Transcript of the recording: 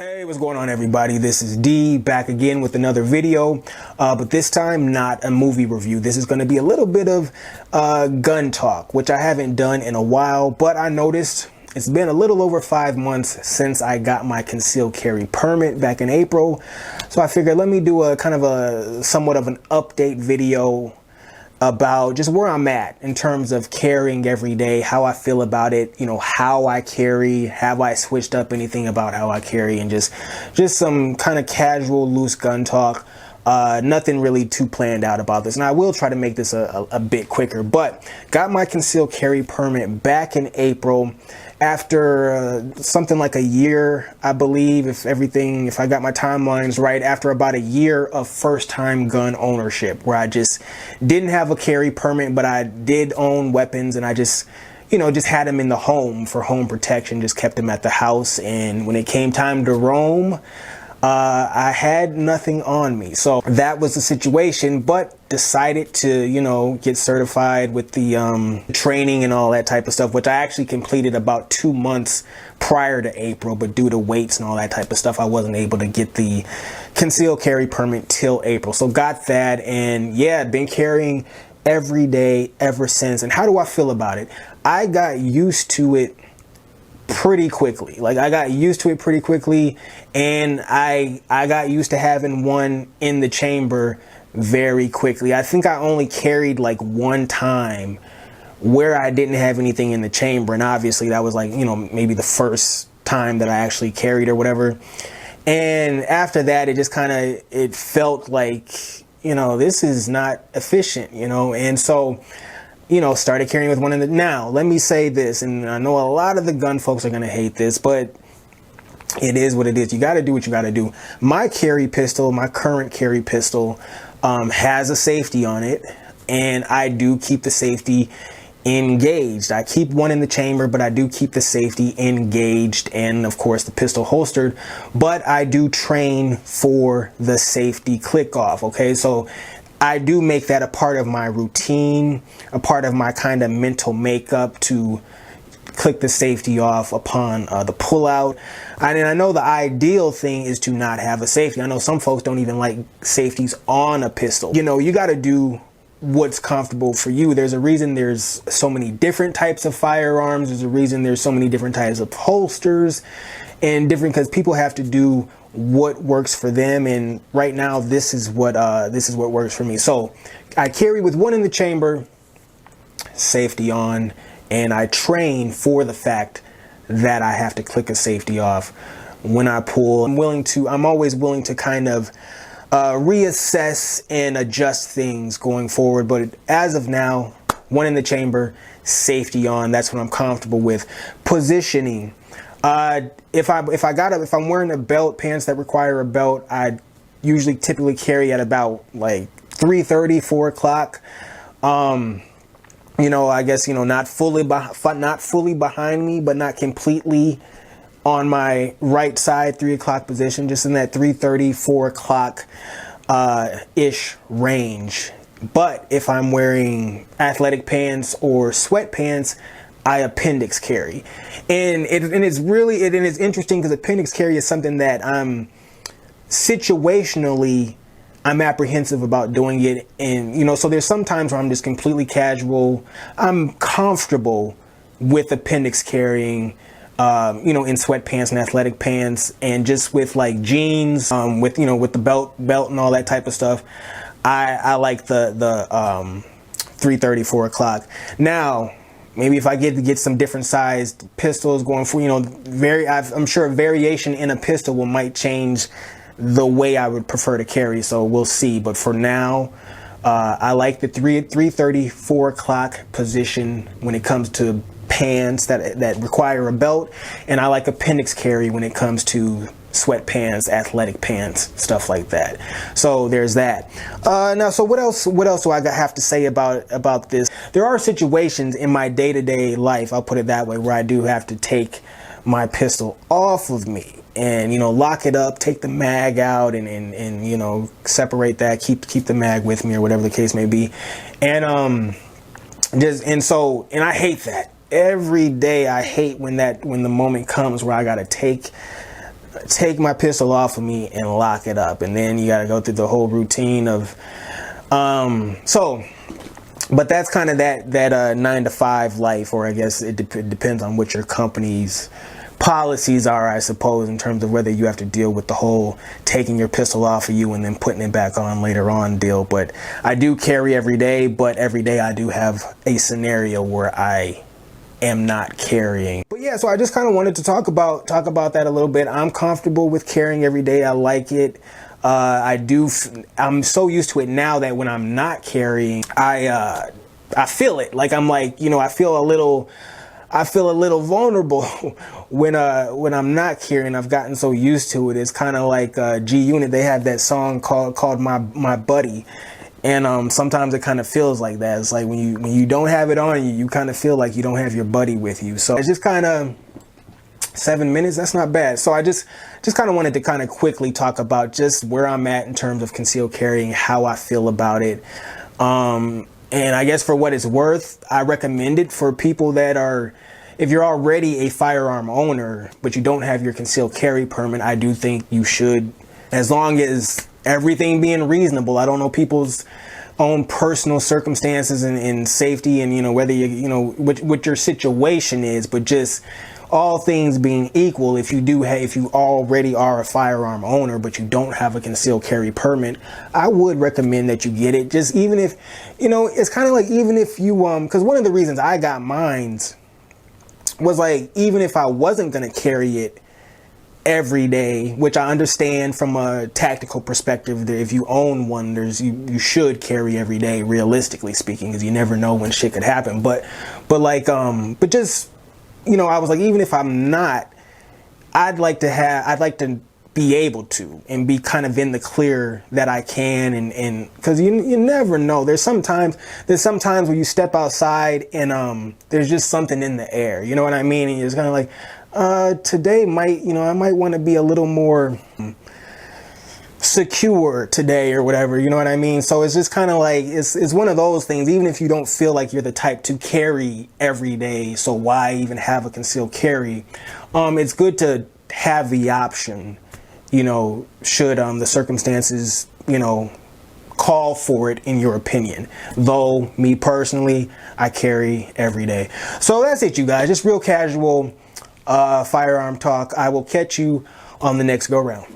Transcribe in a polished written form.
Hey, what's going on, everybody? This is D back again with another video, but this time not a movie review. This is going to be a little bit of gun talk, which I haven't done in a while, but I noticed it's been a little over 5 months since I got my concealed carry permit back in April. So I figured let me do a kind of a somewhat of an update video about just where I'm at in terms of carrying every day, how I feel about it, how I carry, have I switched up anything about how I carry, and just some kind of casual, loose gun talk. Nothing really too planned out about this, and I will try to make this a bit quicker, but got my concealed carry permit back in April after something like a year, I believe, if I got my timelines right, after about a year of first-time gun ownership, where I just didn't have a carry permit, but I did own weapons, and I just had them in the home for home protection, just kept them at the house, and when it came time to roam, I had nothing on me. So that was the situation, but decided to, get certified with the training and all that type of stuff, which I actually completed about 2 months prior to April, but due to weights and all that type of stuff, I wasn't able to get the concealed carry permit till April. So got that, and yeah, been carrying every day ever since. And how do I feel about it? I got used to it pretty quickly. And I got used to having one in the chamber very quickly. I think I only carried like one time where I didn't have anything in the chamber, and obviously that was like, maybe the first time that I actually carried or whatever. And after that, it just it felt like, this is not efficient, and so started carrying with one in the... Now, let me say this, and I know a lot of the gun folks are going to hate this, but it is what it is. You got to do what you got to do. My current carry pistol, has a safety on it, and I do keep the safety engaged. I keep one in the chamber, but I do keep the safety engaged, and of course the pistol holstered, but I do train for the safety click off. Okay, so I do make that a part of my routine, a part of my kind of mental makeup to click the safety off upon the pullout. And I know the ideal thing is to not have a safety. I know some folks don't even like safeties on a pistol. You got to do what's comfortable for you. There's a reason there's so many different types of firearms. There's a reason there's so many different types of holsters, and because people have to do what works for them, and right now this is what works for me. So I carry with one in the chamber, safety on, and I train for the fact that I have to click a safety off when I pull. I'm always willing to kind of reassess and adjust things going forward, but as of now, one in the chamber, safety on. That's what I'm comfortable with. Positioning. If I'm wearing a belt, pants that require a belt, I usually typically carry at about like 3:30, 4 o'clock. I guess, not fully behind me, but not completely on my right side, 3 o'clock position, just in that 3:30, 4 o'clock ish range. But if I'm wearing athletic pants or sweatpants, I appendix carry, and it's interesting because appendix carry is something that situationally I'm apprehensive about doing it, and so there's some times where I'm just completely casual. I'm comfortable with appendix carrying, in sweatpants and athletic pants, and just with like jeans, with the belt and all that type of stuff. I like the 3:30, 4 o'clock. Now, maybe if I get some different sized pistols going for, I'm sure a variation in a pistol might change the way I would prefer to carry. So we'll see. But for now, I like the 3:30, 4 o'clock position when it comes to pants that require a belt. And I like appendix carry when it comes to sweatpants, athletic pants, stuff like that. So there's that. Now, so what else do I have to say about this? There are situations in my day-to-day life, I'll put it that way, where I do have to take my pistol off of me and lock it up, take the mag out, and separate that, keep the mag with me, or whatever the case may be. And and I hate that. Every day I hate when the moment comes where I gotta take take my pistol off of me and lock it up. And then you got to go through the whole routine of, but that's kind of that 9 to 5 life, or I guess it depends on what your company's policies are, I suppose, in terms of whether you have to deal with the whole taking your pistol off of you and then putting it back on later on deal. But I do carry every day, but every day I do have a scenario where I am not carrying. But yeah, so I just kind of wanted to talk about that a little bit. I'm comfortable with carrying every day. I like it. I'm so used to it now that when I'm not carrying, I feel it. Like I'm like, I feel a little vulnerable when I'm not carrying. I've gotten so used to it. It's kind of like G Unit. They have that song called My Buddy. And sometimes it kind of feels like that. It's like when you don't have it on you, you kind of feel like you don't have your buddy with you. So it's just kind of 7 minutes. That's not bad. So I just kind of wanted to kind of quickly talk about just where I'm at in terms of concealed carrying, how I feel about it. And I guess for what it's worth, I recommend it for people that are, if you're already a firearm owner, but you don't have your concealed carry permit, I do think you should, as long as everything being reasonable. I don't know people's own personal circumstances and safety and, whether what your situation is, but just all things being equal, if you already are a firearm owner, but you don't have a concealed carry permit, I would recommend that you get it. Just even if, it's kind of like, even if you, because one of the reasons I got mines was like, even if I wasn't going to carry it every day, which I understand from a tactical perspective, that if you own one, you should carry every day, realistically speaking, because you never know when shit could happen. But just, I was like, even if I'm not, I'd like to be able to and be kind of in the clear that I can, and because you never know. There's sometimes where you step outside and there's just something in the air, you know what I mean? And you're just kind of like, today I might want to be a little more secure today or whatever, you know what I mean? So it's just kind of like, it's one of those things, even if you don't feel like you're the type to carry every day, so why even have a concealed carry? It's good to have the option, should the circumstances, call for it, in your opinion. Though me personally, I carry every day. So that's it, you guys. Just real casual firearm talk. I will catch you on the next go round.